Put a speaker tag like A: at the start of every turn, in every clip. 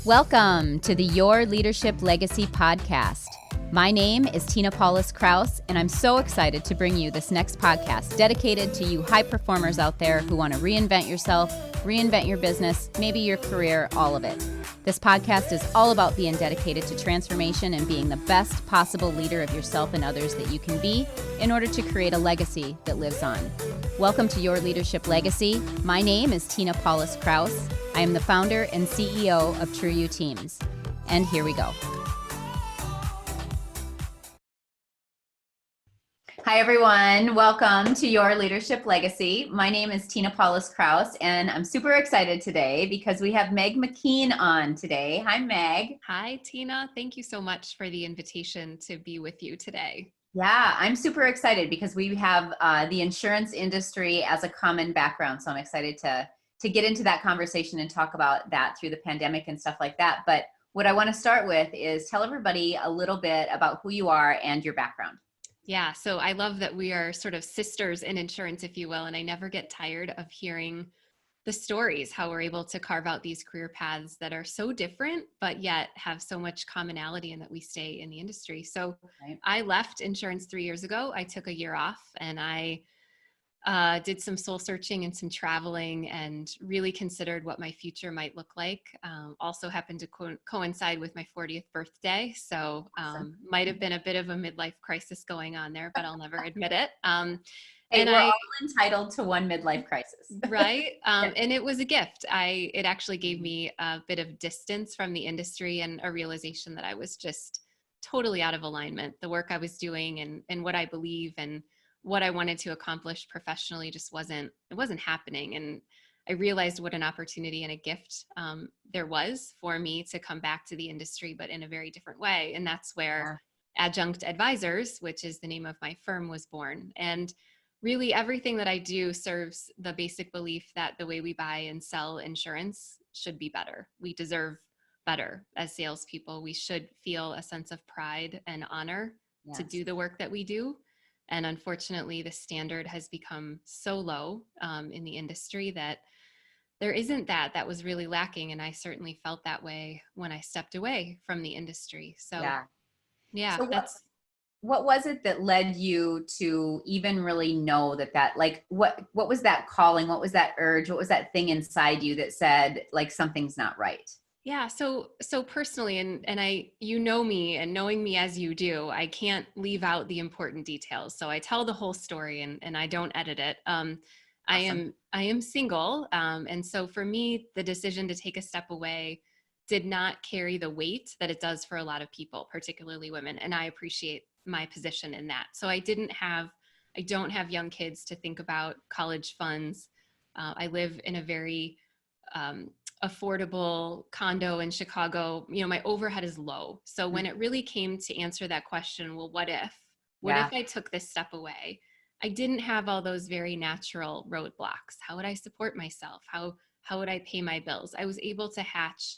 A: Welcome to the Your Leadership Legacy podcast. My name is Tina Paulus Kraus, and I'm so excited to bring you this next podcast dedicated to you high performers out there who want to reinvent yourself, reinvent your business, maybe your career, all of it. This podcast is all about being dedicated to transformation and being the best possible leader of yourself and others that you can be in order to create a legacy that lives on. Welcome to Your Leadership Legacy. My name is Tina Paulus Kraus. I am the founder and CEO of True You Teams. And here we go. Hi, everyone. Welcome to Your Leadership Legacy. My name is Tina Paulus Kraus, and I'm super excited today because we have Mckeen on today. Hi, Meg.
B: Hi, Tina. Thank you so much for the invitation to be with you today.
A: Yeah, I'm super excited because we have the insurance industry as a common background. So I'm excited to get into that conversation and talk about that through the pandemic and stuff like that. But what I want to start with is tell everybody a little bit about who you are and your background.
B: Yeah, so I love that we are sort of sisters in insurance, if you will, and I never get tired of hearing the stories, how we're able to carve out these career paths that are so different, but yet have so much commonality and that we stay in the industry. So right. I left insurance 3 years ago. I took a year off and I did some soul searching and some traveling and really considered what my future might look like. Also happened to coincide with my 40th birthday. So
A: Awesome.
B: Might have been a bit of a midlife crisis going on there, but I'll never admit it.
A: And we're all entitled to one midlife crisis.
B: Right. And it was a gift. It actually gave me a bit of distance from the industry and a realization that I was just totally out of alignment. The work I was doing and what I believe and what I wanted to accomplish professionally just wasn't happening. And I realized what an opportunity and a gift there was for me to come back to the industry, but in a very different way. And that's where Adjunct Advisors, which is the name of my firm, was born. And really everything that I do serves the basic belief that the way we buy and sell insurance should be better. We deserve better as salespeople. We should feel a sense of pride and honor to do the work that we do. And unfortunately, the standard has become so low in the industry that there isn't that was really lacking. And I certainly felt that way when I stepped away from the industry. So
A: So what was it that led you to even really know that like, what was that calling? What was that urge? What was that thing inside you that said like something's not right?
B: Yeah. So personally, and you know me, and knowing me as you do, I can't leave out the important details. So I tell the whole story and I don't edit it. Awesome. I am single. And so for me, the decision to take a step away did not carry the weight that it does for a lot of people, particularly women. And I appreciate my position in that. So I don't have young kids to think about college funds. I live in a very, affordable condo in Chicago. My overhead is low. So when it really came to answer that question, well, what if I took this step away? I didn't have all those very natural roadblocks. How would I support myself? How would I pay my bills? I was able to hatch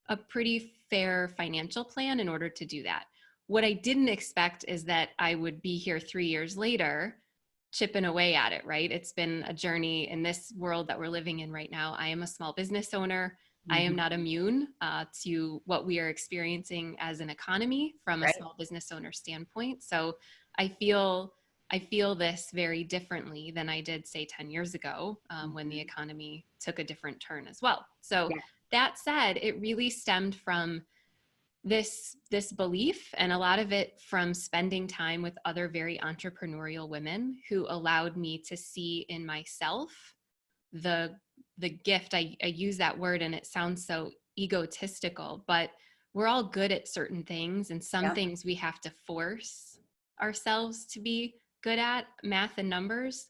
B: a pretty fair financial plan in order to do that. What I didn't expect is that I would be here 3 years later chipping away at it, right? It's been a journey in this world that we're living in right now. I am a small business owner. I am not immune to what we are experiencing as an economy from a small business owner standpoint. So I feel this very differently than I did, say, 10 years ago when the economy took a different turn as well. So that said, it really stemmed from this belief, and a lot of it from spending time with other very entrepreneurial women who allowed me to see in myself the gift. I use that word and it sounds so egotistical, but we're all good at certain things, and some things we have to force ourselves to be good at. Math and numbers,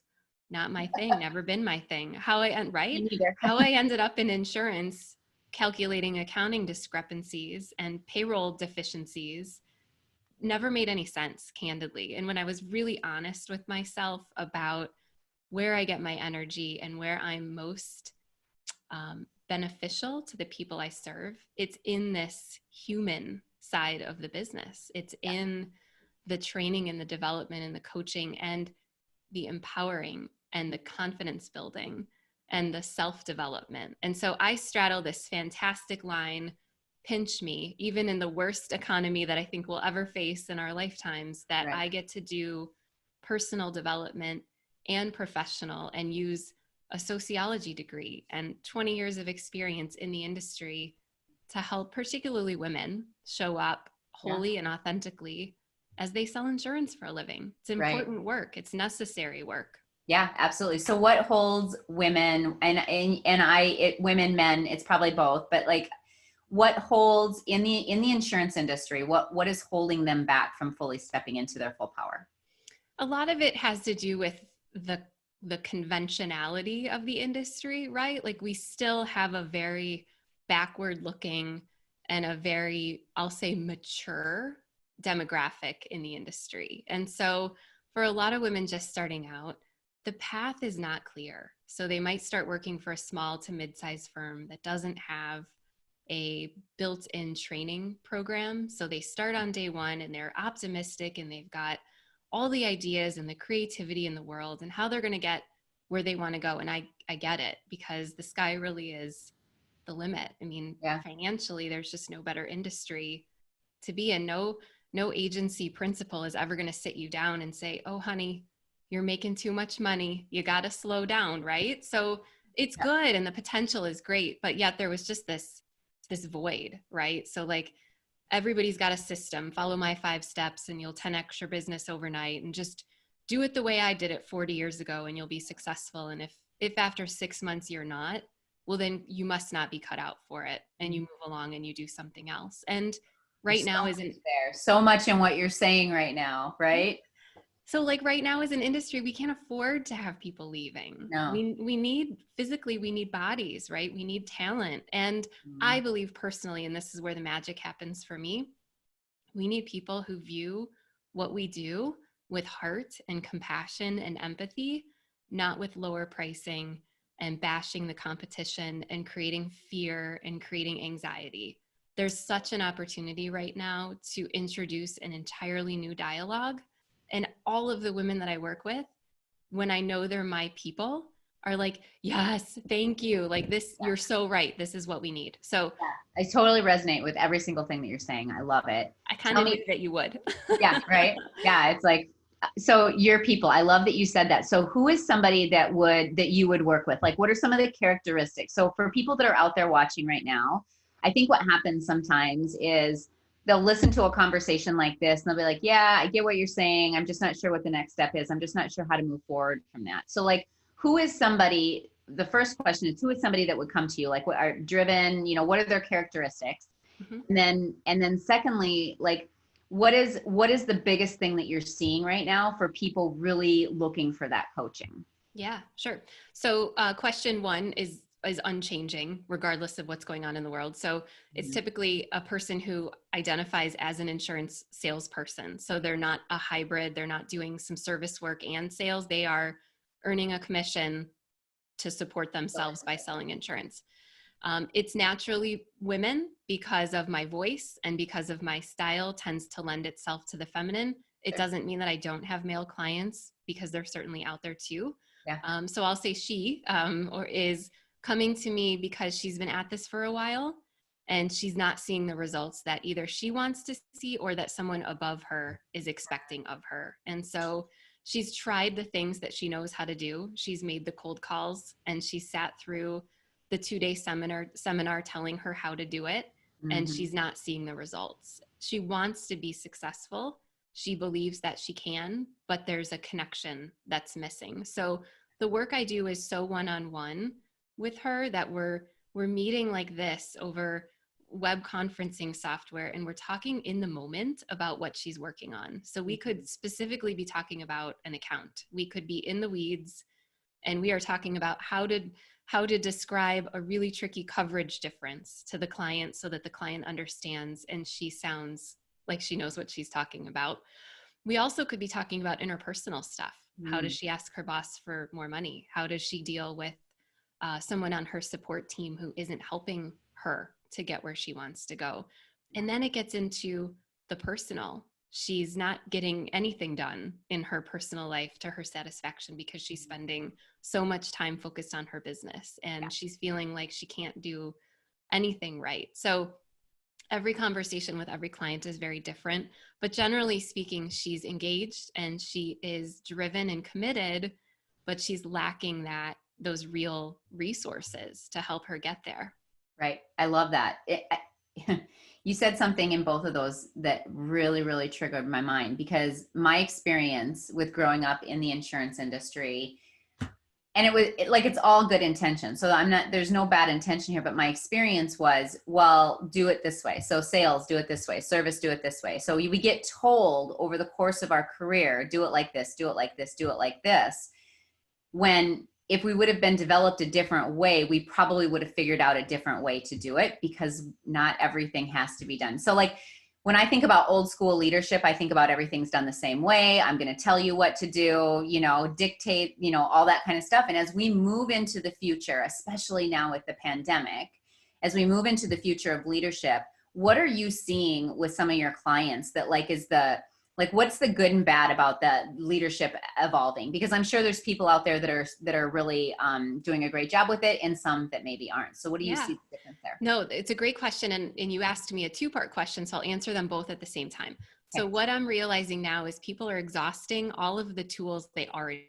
B: not my thing, never been my thing. How I ended up in insurance, calculating accounting discrepancies and payroll deficiencies, never made any sense, candidly. And when I was really honest with myself about where I get my energy and where I'm most beneficial to the people I serve, it's in this human side of the business. It's in the training and the development and the coaching and the empowering and the confidence building and the self-development. And so I straddle this fantastic line pinch me, even in the worst economy that I think we'll ever face in our lifetimes, that
A: Right.
B: I get to do personal development and professional and use a sociology degree and 20 years of experience in the industry to help particularly women show up wholly and authentically as they sell insurance for a living. It's important work. It's necessary work.
A: Yeah, absolutely. So what holds women women, men, it's probably both, but like what holds in the insurance industry, what is holding them back from fully stepping into their full power?
B: A lot of it has to do with the conventionality of the industry, right? Like we still have a very backward looking and a very, I'll say, mature demographic in the industry. And so for a lot of women just starting out, the path is not clear. So they might start working for a small to mid-sized firm that doesn't have a built-in training program. So they start on day one and they're optimistic and they've got all the ideas and the creativity in the world and how they're going to get where they want to go. And I get it, because the sky really is the limit. I mean, financially, there's just no better industry to be in. No agency principal is ever going to sit you down and say, oh, honey, you're making too much money. You got to slow down, right? So it's good and the potential is great, but yet there was just this void, right? So like everybody's got a system, follow my 5 steps and you'll 10x your business overnight, and just do it the way I did it 40 years ago and you'll be successful. And if after 6 months you're not, well, then you must not be cut out for it and you move along and you do something else. And right now isn't
A: there so much in what you're saying right now, right?
B: So like right now as an industry, we can't afford to have people leaving.
A: No.
B: We need physically, we need bodies, right? We need talent. And I believe personally, and this is where the magic happens for me, we need people who view what we do with heart and compassion and empathy, not with lower pricing and bashing the competition and creating fear and creating anxiety. There's such an opportunity right now to introduce an entirely new dialogue. And all of the women that I work with, when I know they're my people, are like, yes, thank you. Like this, you're so right. This is what we need. So
A: I totally resonate with every single thing that you're saying. I love it.
B: I kind of knew that you would.
A: Yeah, right. Yeah, it's like, so your people, I love that you said that. So who is somebody that you would work with? Like, what are some of the characteristics? So for people that are out there watching right now, I think what happens sometimes is they'll listen to a conversation like this and they'll be like, yeah, I get what you're saying. I'm just not sure what the next step is. I'm just not sure how to move forward from that. So like, who is somebody, the first question is, who is somebody that would come to you? Like, what are driven, what are their characteristics? And then secondly, like, what is the biggest thing that you're seeing right now for people really looking for that coaching?
B: Yeah, sure. So question one is unchanging regardless of what's going on in the world. So it's typically a person who identifies as an insurance salesperson. So they're not a hybrid. They're not doing some service work and sales. They are earning a commission to support themselves by selling insurance. It's naturally women because of my voice and because of my style tends to lend itself to the feminine. It doesn't mean that I don't have male clients, because they're certainly out there too. Yeah. So I'll say she is coming to me because she's been at this for a while and she's not seeing the results that either she wants to see or that someone above her is expecting of her. And so she's tried the things that she knows how to do. She's made the cold calls and she sat through the 2-day seminar telling her how to do it. And she's not seeing the results. She wants to be successful. She believes that she can, but there's a connection that's missing. So the work I do is so one-on-one with her that we're meeting like this over web conferencing software, and we're talking in the moment about what she's working on. So we could specifically be talking about an account. We could be in the weeds and we are talking about how to describe a really tricky coverage difference to the client so that the client understands and she sounds like she knows what she's talking about. We also could be talking about interpersonal stuff. How does she ask her boss for more money? How does she deal with someone on her support team who isn't helping her to get where she wants to go? And then it gets into the personal. She's not getting anything done in her personal life to her satisfaction because she's spending so much time focused on her business and she's feeling like she can't do anything right. So Every conversation with every client is very different, but generally speaking, she's engaged and she is driven and committed, but she's lacking those real resources to help her get there.
A: Right. I love that. You said something in both of those that really, really triggered my mind, because my experience with growing up in the insurance industry, and it's all good intention. So there's no bad intention here, but my experience was, well, do it this way. So sales, do it this way. Service, do it this way. So we get told over the course of our career, do it like this, do it like this, do it like this. When if we would have been developed a different way, we probably would have figured out a different way to do it, because not everything has to be done. So like when I think about old school leadership, I think about everything's done the same way. I'm going to tell you what to do, dictate, all that kind of stuff. And as we move into the future, especially now with the pandemic, as we move into the future of leadership, what are you seeing with some of your clients that what's the good and bad about that leadership evolving? Because I'm sure there's people out there that are really doing a great job with it, and some that maybe aren't. So what do you see the difference there?
B: No, it's a great question. And you asked me a two-part question, so I'll answer them both at the same time. Okay. So what I'm realizing now is people are exhausting all of the tools they already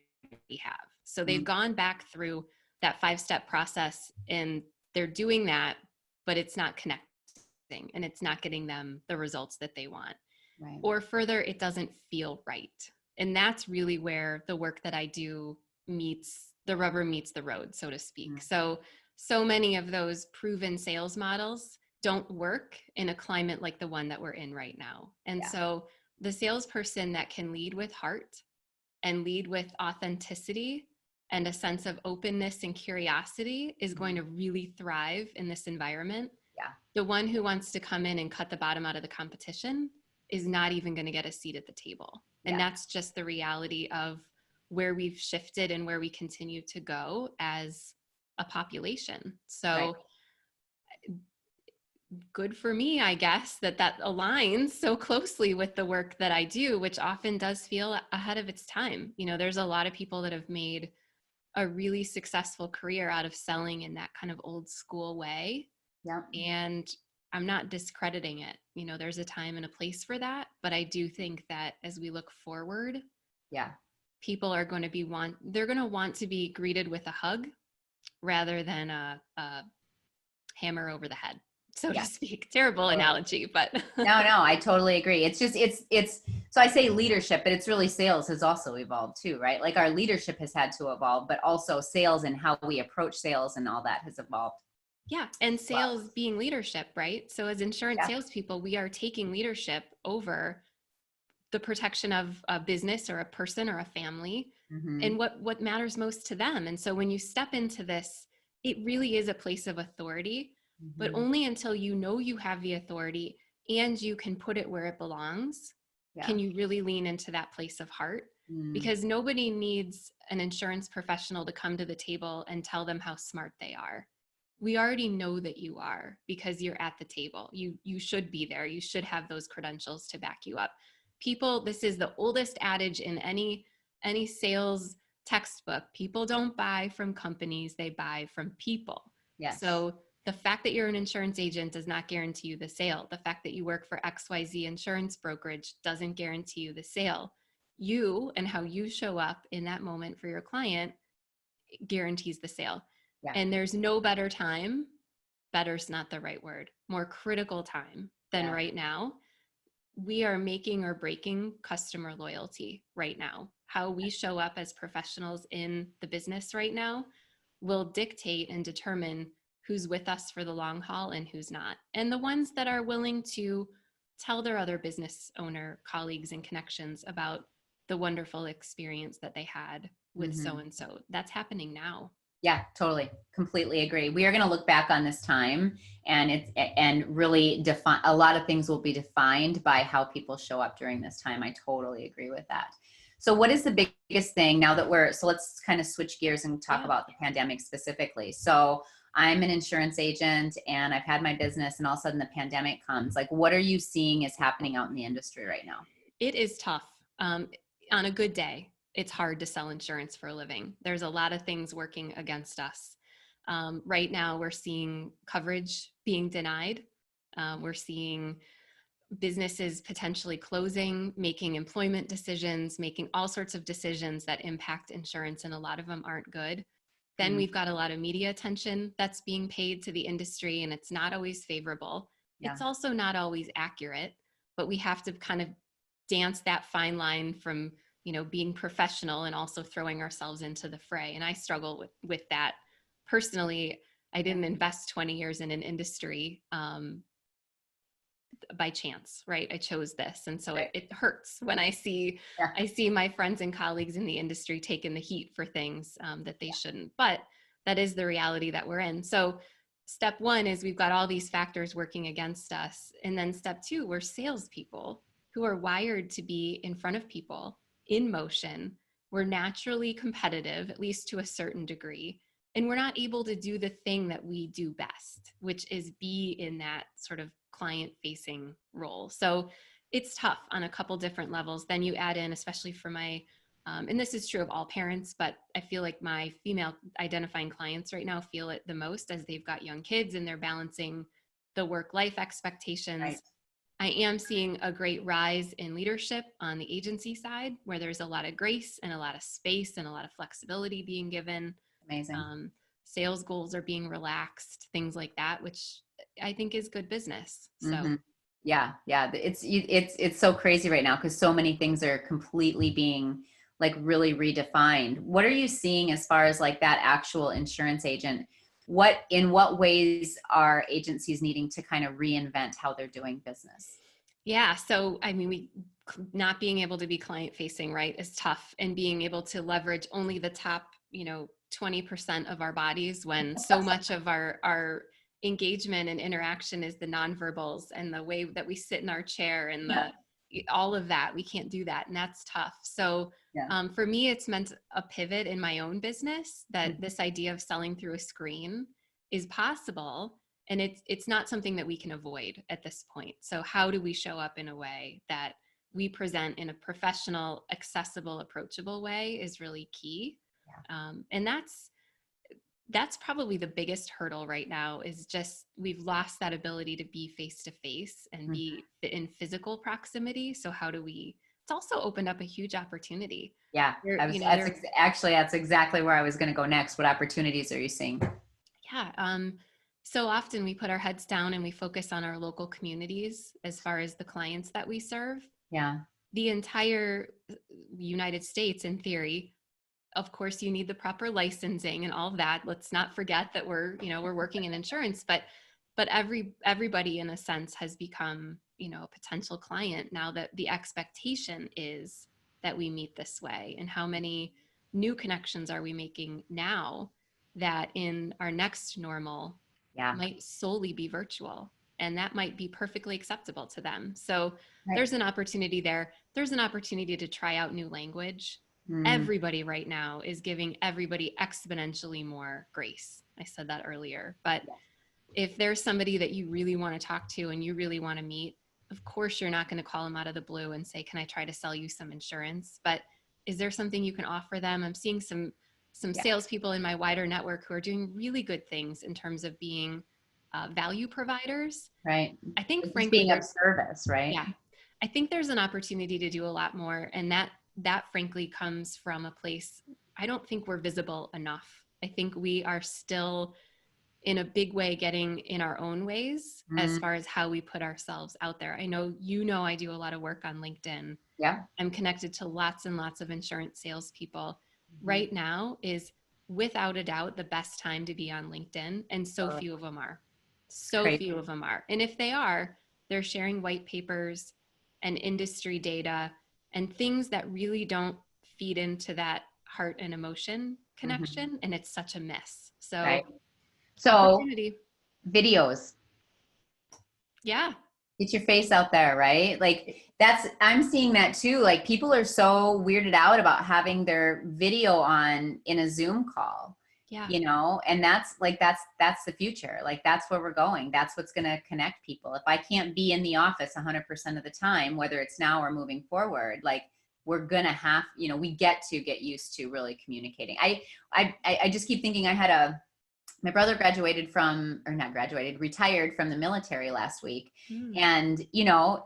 B: have. So they've gone back through that 5-step process and they're doing that, but it's not connecting and it's not getting them the results that they want. Right. Or further, it doesn't feel right. And that's really where the work that I do the rubber meets the road, so to speak. Mm-hmm. So many of those proven sales models don't work in a climate like the one that we're in right now. And so the salesperson that can lead with heart and lead with authenticity and a sense of openness and curiosity is going to really thrive in this environment. Yeah. The one who wants to come in and cut the bottom out of the competition is not even going to get a seat at the table. And that's just the reality of where we've shifted and where we continue to go as a population. So good for me, I guess, that aligns so closely with the work that I do, which often does feel ahead of its time. There's a lot of people that have made a really successful career out of selling in that kind of old school way. Yeah. And I'm not discrediting it. There's a time and a place for that, but I do think that as we look forward, people are going to they're going to want to be greeted with a hug rather than a hammer over the head, so to speak. Terrible analogy, but
A: no, I totally agree. It's just, so I say leadership, but it's really sales has also evolved too, right? Like our leadership has had to evolve, but also sales and how we approach sales and all that has evolved.
B: Yeah. And sales being leadership, right? So as insurance salespeople, we are taking leadership over the protection of a business or a person or a family, and what matters most to them. And so when you step into this, it really is a place of authority, but only until you have the authority and you can put it where it belongs, can you really lean into that place of heart. Because nobody needs an insurance professional to come to the table and tell them how smart they are. We already know that you are, because you're at the table. You should be there. You should have those credentials to back you up. People, this is the oldest adage in any sales textbook. People don't buy from companies, they buy from people. Yes. So the fact that you're an insurance agent does not guarantee you the sale. The fact that you work for XYZ insurance brokerage doesn't guarantee you the sale. You and how you show up in that moment for your client guarantees the sale. Yeah. And there's no better time, better's not the right word, more critical time than right now. We are making or breaking customer loyalty right now. How we show up as professionals in the business right now will dictate and determine who's with us for the long haul and who's not. And the ones that are willing to tell their other business owner colleagues and connections about the wonderful experience that they had with so-and-so. That's happening now.
A: Yeah, totally. Completely agree. We are going to look back on this time and really define, a lot of things will be defined by how people show up during this time. I totally agree with that. So what is the biggest thing now that let's kind of switch gears and talk about the pandemic specifically. So I'm an insurance agent and I've had my business, and all of a sudden the pandemic comes. Like, what are you seeing is happening out in the industry right now?
B: It is tough. On a good day, it's hard to sell insurance for a living. There's a lot of things working against us. Right now, we're seeing coverage being denied We're seeing businesses potentially closing, making employment decisions, making all sorts of decisions that impact insurance, and a lot of them aren't good. Then we've got a lot of media attention that's being paid to the industry, and it's not always favorable. Yeah. It's also not always accurate, but we have to kind of dance that fine line from, you know, being professional and also throwing ourselves into the fray. And I struggle with that personally. I didn't invest 20 years in an industry by chance, right? I chose this. And so it hurts when I see my friends and colleagues in the industry taking the heat for things that they shouldn't, but that is the reality that we're in. So step one is we've got all these factors working against us. And then step two, we're salespeople who are wired to be in front of people, in motion. We're naturally competitive, at least to a certain degree. And we're not able to do the thing that we do best, which is be in that sort of client-facing role. So it's tough on a couple different levels. Then you add in, especially for my, and this is true of all parents, but I feel like my female identifying clients right now feel it the most as they've got young kids and they're balancing the work-life expectations. Right. I am seeing a great rise in leadership on the agency side, where there's a lot of grace and a lot of space and a lot of flexibility being given. Amazing. Sales goals are being relaxed, things like that, which I think is good business. So yeah. It's so crazy right now because so many things are completely being like really redefined. What are you seeing as far as like that actual insurance agent? In what ways are agencies needing to kind of reinvent how they're doing business? Yeah. So, I mean, not being able to be client facing, right, is tough, and being able to leverage only the top, 20% of our bodies when so much of our engagement and interaction is the nonverbals and the way that we sit in our chair and all of that. We can't do that. And that's tough. So for me, it's meant a pivot in my own business that this idea of selling through a screen is possible. And it's not something that we can avoid at this point. So how do we show up in a way that we present in a professional, accessible, approachable way is really key. And that's probably the biggest hurdle right now, is just we've lost that ability to be face to face and be in physical proximity. So how do we, it's also opened up a huge opportunity. Yeah. That's exactly where I was going to go next. What opportunities are you seeing? Yeah. So often we put our heads down and we focus on our local communities as far as the clients that we serve. Yeah. The entire United States, in theory, of course, you need the proper licensing and all of that. Let's not forget that we're working in insurance, but everybody in a sense has become, a potential client now that the expectation is that we meet this way. And how many new connections are we making now that in our next normal might solely be virtual, and that might be perfectly acceptable to them. So there's an opportunity there. There's an opportunity to try out new language. Everybody right now is giving everybody exponentially more grace. I said that earlier, but if there's somebody that you really want to talk to and you really want to meet, of course, you're not going to call them out of the blue and say, can I try to sell you some insurance? But is there something you can offer them? I'm seeing some salespeople in my wider network who are doing really good things in terms of being value providers. Right. I think it's frankly, being of service, right? Yeah. I think there's an opportunity to do a lot more. And that frankly comes from a place, I don't think we're visible enough. I think we are still in a big way getting in our own ways as far as how we put ourselves out there. I know, I do a lot of work on LinkedIn. Yeah. I'm connected to lots and lots of insurance salespeople. Right now is without a doubt the best time to be on LinkedIn. And so few of them are. Few of them are. And if they are, they're sharing white papers and industry data and things that really don't feed into that heart and emotion connection. And it's such a miss. So, videos. Yeah. Get your face out there, right? Like I'm seeing that too. Like people are so weirded out about having their video on in a Zoom call. Yeah. And that's the future. Like that's where we're going. That's what's going to connect people. If I can't be in the office 100% of the time, whether it's now or moving forward, like we're going to have, we get used to really communicating. I just keep thinking I had
A: my brother retired from the military last week.
B: Mm.
A: And, you know,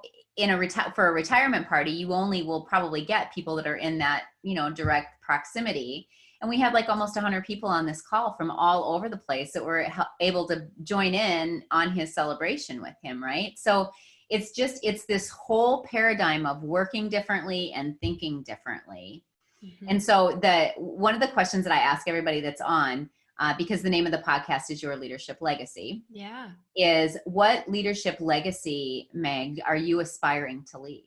A: for a retirement party, you only will probably get people that are in that, you know, direct proximity. And we had like almost 100 people on this call from all over the place that were able to join in on his celebration with him, right? So it's this whole paradigm of working differently and thinking differently.
B: Mm-hmm.
A: And so one of the questions that I ask everybody that's on, because the name of the podcast is Your Leadership Legacy, is what leadership legacy, Meg, are you aspiring to leave?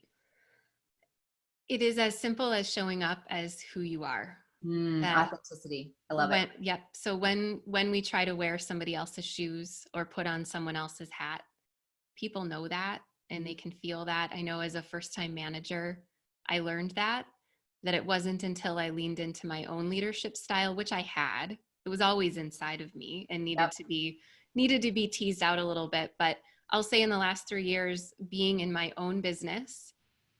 B: It is as simple as showing up as who you are.
A: Authenticity. I love it.
B: Yep. So when we try to wear somebody else's shoes or put on someone else's hat, people know that and they can feel that. I know as a first-time manager, I learned that it wasn't until I leaned into my own leadership style, which I had. It was always inside of me and needed to be teased out a little bit. But I'll say in the last 3 years, being in my own business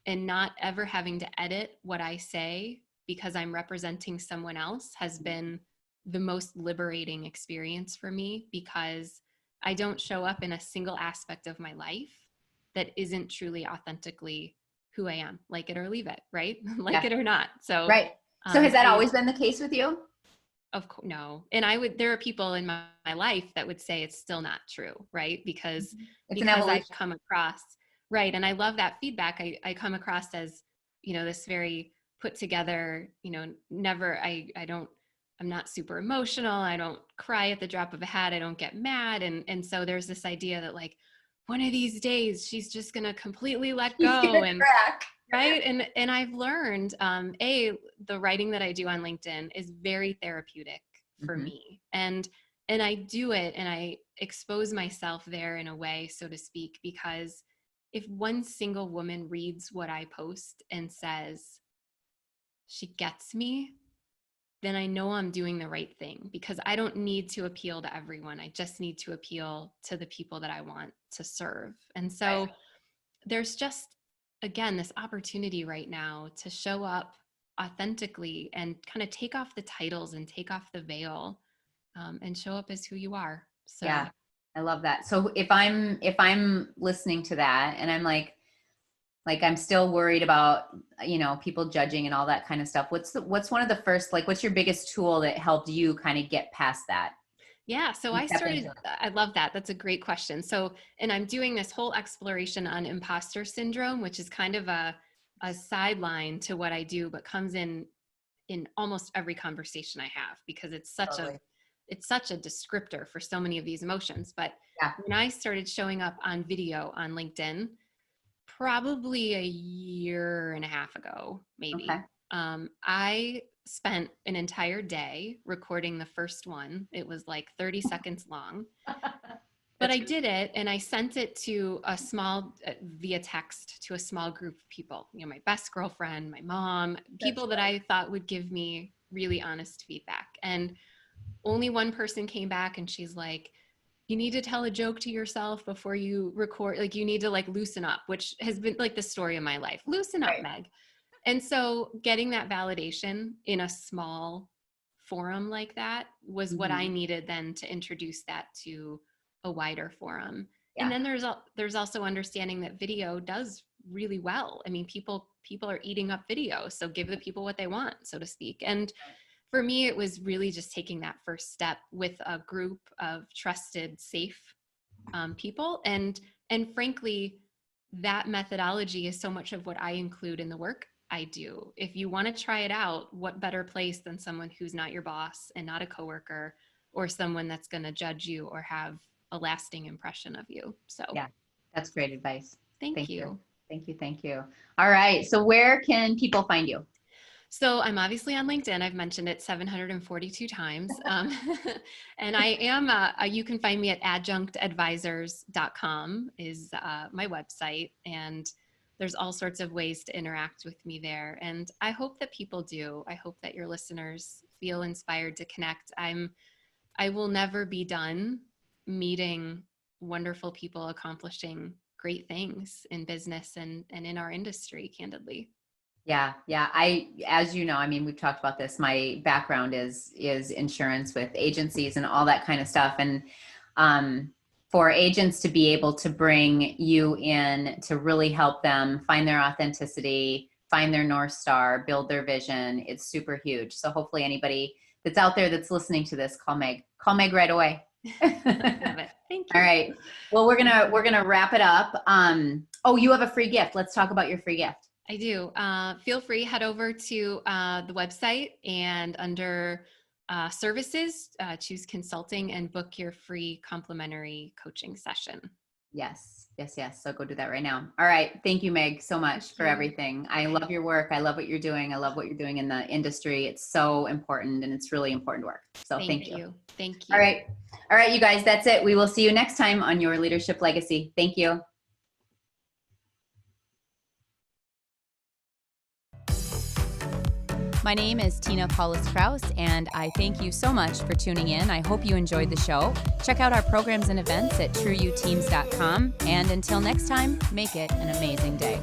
B: and not ever having to edit what I say because I'm representing someone else has been the most liberating experience for me, because I don't show up in a single aspect of my life that isn't truly authentically who I am. Like it or leave it, right? Like it or not. So,
A: right. So has that always been the case with you?
B: Of course, no. And there are people in my life that would say it's still not true, right? Because I've come across, right. And I love that feedback. I come across as, you know, this very put together, you know, I'm not super emotional. I don't cry at the drop of a hat. I don't get mad. And so there's this idea that like, one of these days she's just going to completely let go and right. And I've learned, the writing that I do on LinkedIn is very therapeutic for me. And I do it and I expose myself there in a way, so to speak, because if one single woman reads what I post and says, she gets me, then I know I'm doing the right thing, because I don't need to appeal to everyone. I just need to appeal to the people that I want to serve. And so there's just, again, this opportunity right now to show up authentically and kind of take off the titles and take off the veil, and show up as who you are. So
A: yeah, I love that. So if I'm listening to that and I'm like I'm still worried about, you know, people judging and all that kind of stuff, what's one of the first, like, what's your biggest tool that helped you kind of get past that?
B: Yeah. So I love that. That's a great question. So, and I'm doing this whole exploration on imposter syndrome, which is kind of a sideline to what I do, but comes in almost every conversation I have, because it's such a descriptor for so many of these emotions. But when I started showing up on video on LinkedIn, probably a year and a half ago, maybe, I spent an entire day recording the first one. It was like 30 seconds long, but I did it and I sent it to via text to a small group of people, you know, my best girlfriend, my mom, people that I thought would give me really honest feedback. And only one person came back and she's like, you need to tell a joke to yourself before you record. Like, you need to like loosen up, which has been like the story of my life. Loosen up, Meg. And so getting that validation in a small forum like that was what I needed then to introduce that to a wider forum. And then there's also understanding that video does really well. I mean, people are eating up video. So give the people what they want, so to speak. And for me, it was really just taking that first step with a group of trusted, safe people. And frankly, that methodology is so much of what I include in the work I do. If you want to try it out, what better place than someone who's not your boss and not a coworker, or someone that's going to judge you or have a lasting impression of you. So
A: yeah, that's great advice.
B: Thank you.
A: Thank you. All right. So where can people find you?
B: So I'm obviously on LinkedIn. I've mentioned it 742 times. And I am, you can find me at adjunctadvisors.com is my website. And there's all sorts of ways to interact with me there. And I hope that people do. I hope that your listeners feel inspired to connect. I will never be done meeting wonderful people accomplishing great things in business and in our industry, candidly.
A: Yeah. Yeah. As you know, I mean, we've talked about this. My background is insurance with agencies and all that kind of stuff. And, for agents to be able to bring you in to really help them find their authenticity, find their North Star, build their vision, it's super huge. So hopefully anybody that's out there that's listening to this, call Meg right away.
B: Love it. Thank you.
A: All right. Well, we're gonna wrap it up. Oh, you have a free gift. Let's talk about your free gift.
B: I do. Feel free, head over to the website and under services, choose consulting and book your free complimentary coaching session.
A: Yes. So go do that right now. All right. Thank you, Meg, so much for everything. I love your work. I love what you're doing. I love what you're doing in the industry. It's so important, and it's really important work. So thank you.
B: Thank you.
A: All right, you guys, that's it. We will see you next time on Your Leadership Legacy. Thank you. My name is Tina Paulus-Krause, and I thank you so much for tuning in. I hope you enjoyed the show. Check out our programs and events at trueyouteams.com. And until next time, make it an amazing day.